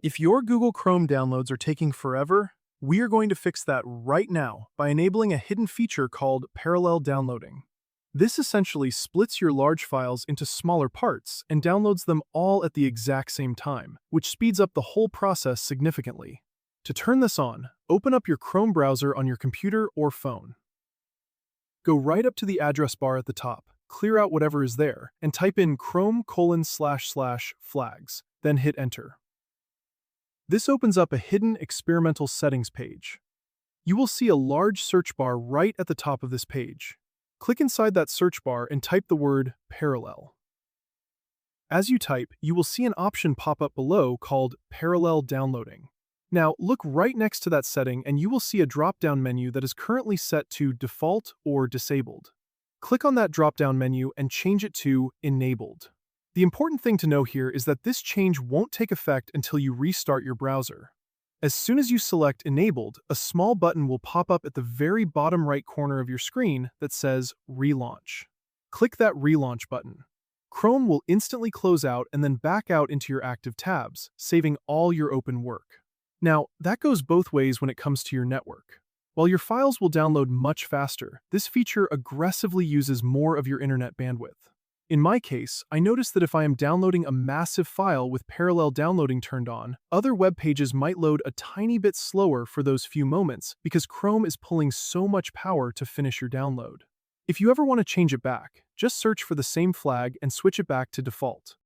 If your Google Chrome downloads are taking forever, we are going to fix that right now by enabling a hidden feature called parallel downloading. This essentially splits your large files into smaller parts and downloads them all at the exact same time, which speeds up the whole process significantly. To turn this on, open up your Chrome browser on your computer or phone. Go right up to the address bar at the top, clear out whatever is there, and type in chrome://flags, then hit enter. This opens up a hidden experimental settings page. You will see a large search bar right at the top of this page. Click inside that search bar and type the word parallel. As you type, you will see an option pop up below called Parallel Downloading. Now, look right next to that setting and you will see a drop-down menu that is currently set to Default or Disabled. Click on that drop-down menu and change it to Enabled. The important thing to know here is that this change won't take effect until you restart your browser. As soon as you select Enabled, a small button will pop up at the very bottom right corner of your screen that says Relaunch. Click that Relaunch button. Chrome will instantly close out and then back out into your active tabs, saving all your open work. Now, that goes both ways when it comes to your network. While your files will download much faster, this feature aggressively uses more of your internet bandwidth. In my case, I notice that if I am downloading a massive file with parallel downloading turned on, other web pages might load a tiny bit slower for those few moments because Chrome is pulling so much power to finish your download. If you ever want to change it back, just search for the same flag and switch it back to default.